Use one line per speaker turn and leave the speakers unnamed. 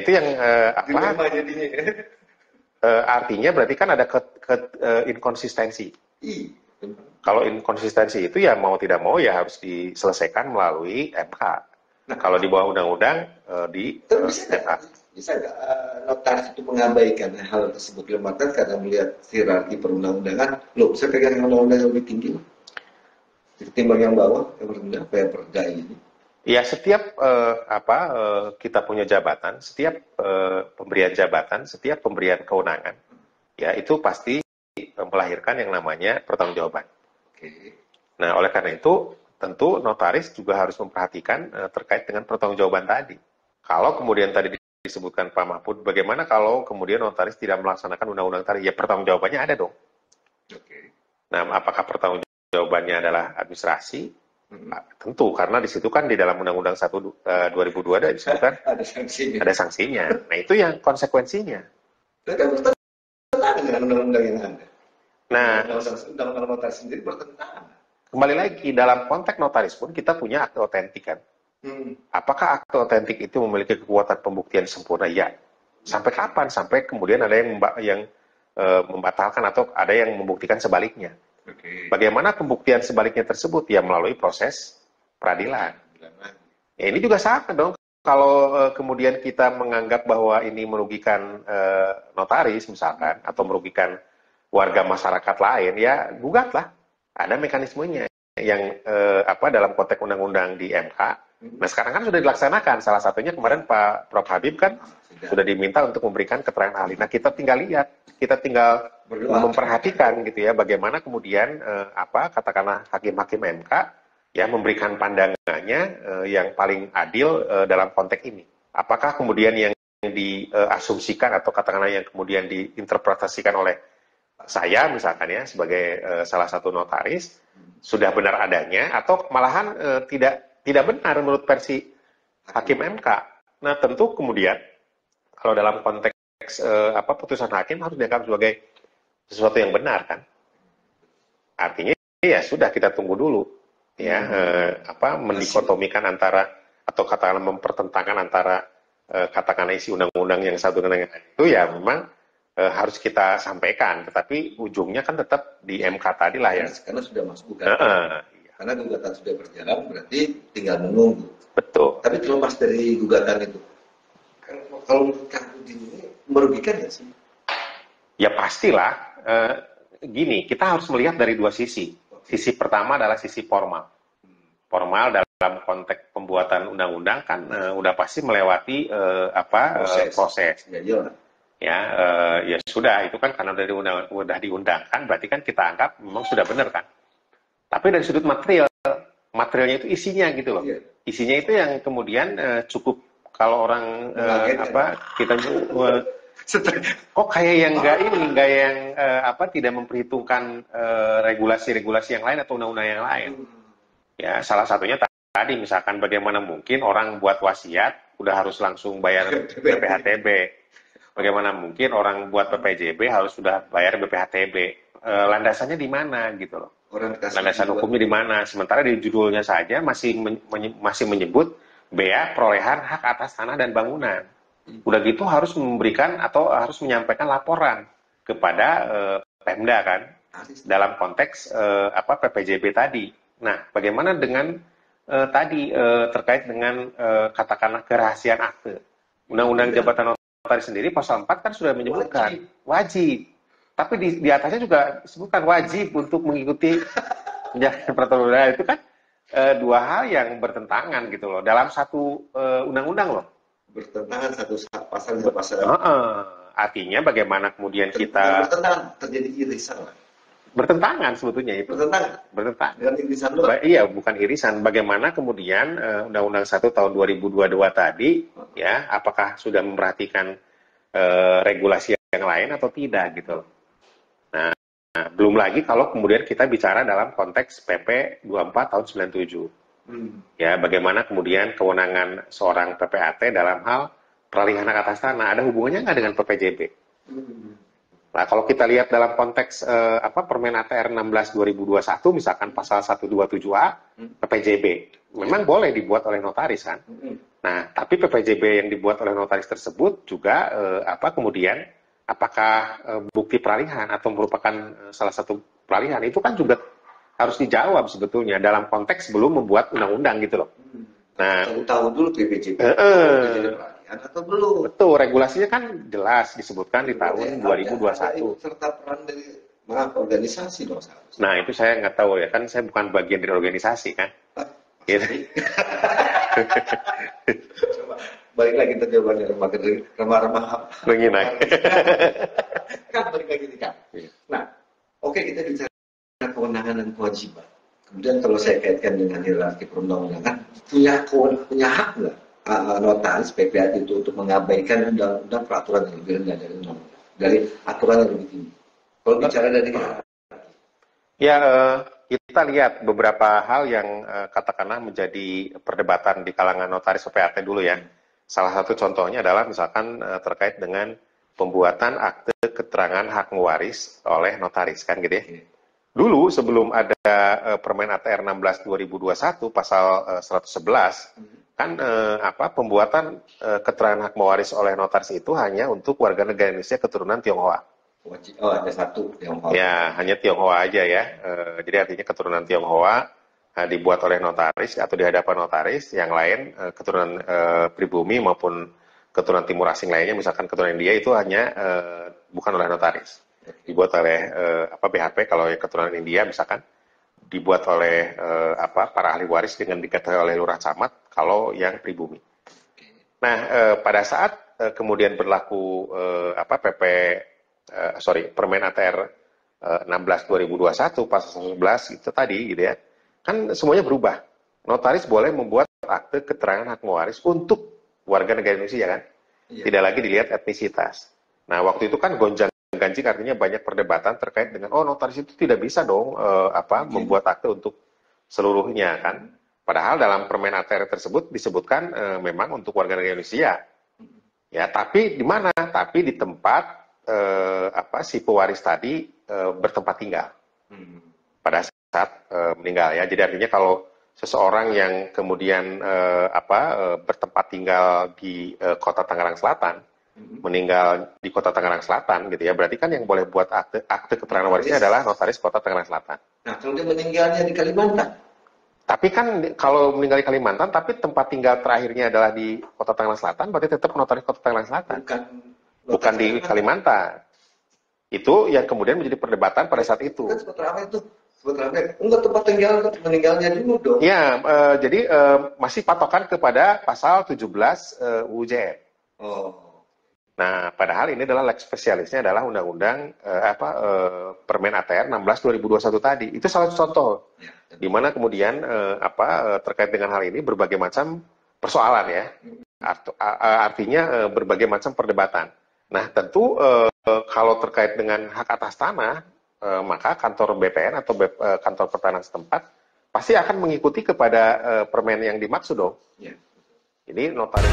itu yang apa?
Jadinya.
Artinya berarti kan ada inkonsistensi. Kalau inkonsistensi itu ya mau tidak mau ya harus diselesaikan melalui MK. Nah, kalau di bawah undang-undang di MK.
Bisa nggak notaris itu mengabaikan hal tersebut lembaga karena melihat hierarki perundang-undangan, loh saya pegang yang undang-undang yang lebih tinggi loh. Ketimbang yang bawah, yang rendah, kayak perda ini.
Ya setiap kita punya jabatan, setiap pemberian jabatan, setiap pemberian kewenangan, ya itu pasti melahirkan yang namanya pertanggungjawaban. Nah, oleh karena itu, tentu notaris juga harus memperhatikan terkait dengan pertanggungjawaban tadi. Kalau kemudian tadi disebutkan Pak Mahfud, bagaimana kalau kemudian notaris tidak melaksanakan undang-undang tadi? Ya pertanggungjawabannya ada dong. Nah, apakah pertanggungjawabannya adalah administrasi? Tentu, karena di situ kan di dalam Undang-Undang 1 2002 ada disebutkan ada sanksinya. Nah, itu yang konsekuensinya.
Mereka bertentangan dengan undang-undang yang ada.
Nah,
undang-undang notaris sendiri bertentangan.
Kembali lagi, dalam konteks notaris pun kita punya akte otentik kan. Apakah akte otentik itu memiliki kekuatan pembuktian sempurna? Ya. Sampai kapan? Sampai kemudian ada yang membatalkan atau ada yang membuktikan sebaliknya. Bagaimana pembuktian sebaliknya tersebut? Ya melalui proses peradilan. Ya, ini juga sama dong. Kalau kemudian kita menganggap bahwa ini merugikan notaris misalkan, atau merugikan warga masyarakat lain, ya gugatlah. Ada mekanismenya yang dalam konteks undang-undang di MK. Nah sekarang kan sudah dilaksanakan. Salah satunya kemarin Pak Prof Habib kan sudah diminta untuk memberikan keterangan ahli. Nah kita tinggal lihat, kita tinggal memperhatikan gitu ya, bagaimana kemudian katakanlah hakim-hakim MK ya memberikan pandangannya yang paling adil dalam konteks ini. Apakah kemudian yang diasumsikan atau katakanlah yang kemudian diinterpretasikan oleh saya misalkan ya sebagai salah satu notaris sudah benar adanya atau malahan tidak benar menurut versi hakim MK. Nah tentu kemudian kalau dalam konteks putusan hakim harus dianggap sebagai sesuatu yang benar kan. Artinya ya sudah kita tunggu dulu ya mendikotomikan antara atau katakanlah mempertentangkan antara katakanlah isi undang-undang yang satu dengan yang lain itu ya memang harus kita sampaikan, tetapi ujungnya kan tetap di MK tadi lah ya.
Karena sudah masuk gugatan. Karena gugatan sudah berjalan, berarti tinggal menunggu.
Betul.
Tapi terlepas dari gugatan itu, kalau menurut ini merugikan nggak sih?
Ya pastilah. Gini, kita harus melihat dari dua sisi. Sisi pertama adalah sisi formal. Formal dalam konteks pembuatan undang-undang kan udah pasti melewati proses. Ya sudah, itu kan karena udah diundangkan, berarti kan kita anggap memang sudah benar kan. Tapi dari sudut materialnya itu isinya gitu loh. Isinya itu yang kemudian cukup kalau orang kita kok kayak yang enggak yang tidak memperhitungkan regulasi-regulasi yang lain atau undang-undang yang lain. Ya salah satunya tadi misalkan bagaimana mungkin orang buat wasiat udah harus langsung bayar BPHTB. Bagaimana mungkin orang buat PPJB harus sudah bayar BPHTB? Landasannya di mana gitu loh? Landasan hukumnya di mana? Sementara di judulnya saja masih menyebut bea perolehan hak atas tanah dan bangunan. Udah gitu harus memberikan atau harus menyampaikan laporan kepada Pemda kan dalam konteks PPJB tadi. Nah, bagaimana dengan terkait dengan katakanlah kerahasiaan akte? Undang-Undang Jabatan Notaris sendiri pasal 4 kan sudah menyebutkan wajib. Tapi di atasnya juga disebutkan wajib untuk mengikuti peraturan itu kan dua hal yang bertentangan gitu loh dalam satu undang-undang loh.
Bertentangan satu pasal dengan pasal.
Artinya bagaimana kemudian kita
terjadi irisan lah.
Bertentangan sebetulnya itu. Bertentangan.
Dengan irisan loh.
Iya, bukan irisan. Bagaimana kemudian Undang-Undang 1 tahun 2022 tadi ya, apakah sudah memperhatikan regulasi yang lain atau tidak gitu loh. Nah, belum lagi kalau kemudian kita bicara dalam konteks PP 24 tahun 97. Ya, bagaimana kemudian kewenangan seorang PPAT dalam hal peralihan hak atas tanah ada hubungannya nggak dengan PPJB? Nah, kalau kita lihat dalam konteks Permen ATR 16 2021 misalkan pasal 127A PPJB, memang boleh dibuat oleh notaris kan? Nah, tapi PPJB yang dibuat oleh notaris tersebut juga kemudian apakah bukti peralihan atau merupakan salah satu peralihan, itu kan juga harus dijawab sebetulnya dalam konteks sebelum membuat undang-undang gitu loh. Nah,
tahu dulu PPJB peralihan atau belum.
Betul, regulasinya kan jelas disebutkan di tahun 2021.
Serta peran dari organisasi dong.
Nah, itu saya nggak tahu ya, kan saya bukan bagian dari organisasi kan. Gitu.
Coba balik lagi ke jawabannya remah-remah
menginai.
Kan balik lagi nih kan. Nah, oke, kita bicara kewenangan dan kewajiban. Kemudian kalau saya kaitkan dengan hierarki perundang-undangan, punya hak nggak notaris PPAT itu untuk mengabaikan undang-undang peraturan yang lebih rendah dari undang-undang, dari aturan yang lebih tinggi? Kalau bicara dari
ya, kita lihat beberapa hal yang katakanlah menjadi perdebatan di kalangan notaris PPAT dulu ya. Salah satu contohnya adalah misalkan terkait dengan pembuatan akte keterangan hak mewaris oleh notaris kan gitu ya. Dulu sebelum ada Permen ATR 16 2021 pasal 111 kan pembuatan keterangan hak mewaris oleh notaris itu hanya untuk warga negara Indonesia keturunan Tionghoa.
Oh, ada satu Tionghoa.
Ya, hanya Tionghoa aja ya. Jadi artinya keturunan Tionghoa dibuat oleh notaris atau di hadapan notaris, yang lain keturunan pribumi maupun keturunan timur asing lainnya, misalkan keturunan India itu hanya bukan oleh notaris. Dibuat oleh BHP kalau yang keturunan India misalkan dibuat oleh para ahli waris dengan diketahui oleh lurah camat kalau yang pribumi. Nah, pada saat kemudian berlaku Permen ATR 16 2021 pasal 11 itu tadi gitu ya. Kan semuanya berubah. Notaris boleh membuat akte keterangan hak mewaris untuk warga negara Indonesia kan. Iya. Tidak lagi dilihat etnisitas. Nah, waktu itu kan gonjang-ganjing, artinya banyak perdebatan terkait dengan notaris itu tidak bisa dong membuat akte untuk seluruhnya kan. Padahal dalam Permen ATR tersebut disebutkan memang untuk warga negara Indonesia. Ya, tapi di mana? Tapi di tempat si pewaris tadi bertempat tinggal pada saat meninggal ya. Jadi artinya kalau seseorang yang kemudian bertempat tinggal di kota Tangerang Selatan, meninggal di kota Tangerang Selatan gitu ya, berarti kan yang boleh buat akte keterangan warisnya adalah notaris kota Tangerang Selatan.
Nah, kalau dia meninggalnya di Kalimantan,
tapi kan kalau meninggal di Kalimantan, tapi tempat tinggal terakhirnya adalah di kota Tangerang Selatan, berarti tetap notaris kota Tangerang Selatan. Bukan di Kalimantan. Itu yang kemudian menjadi perdebatan pada saat itu.
Kan sebetulnya itu enggak tempat tinggal meninggalnya dulu dong.
Ya, jadi masih patokan kepada pasal 17 UJN. Nah, padahal ini adalah lex spesialisnya adalah undang-undang Permen ATR 16 2021 tadi. Itu salah satu contoh di mana kemudian terkait dengan hal ini berbagai macam persoalan ya. Artinya berbagai macam perdebatan. Nah, tentu kalau terkait dengan hak atas tanah, maka kantor BPN atau kantor pertanahan setempat pasti akan mengikuti kepada permen yang dimaksud dong.
Ya.
Jadi notaris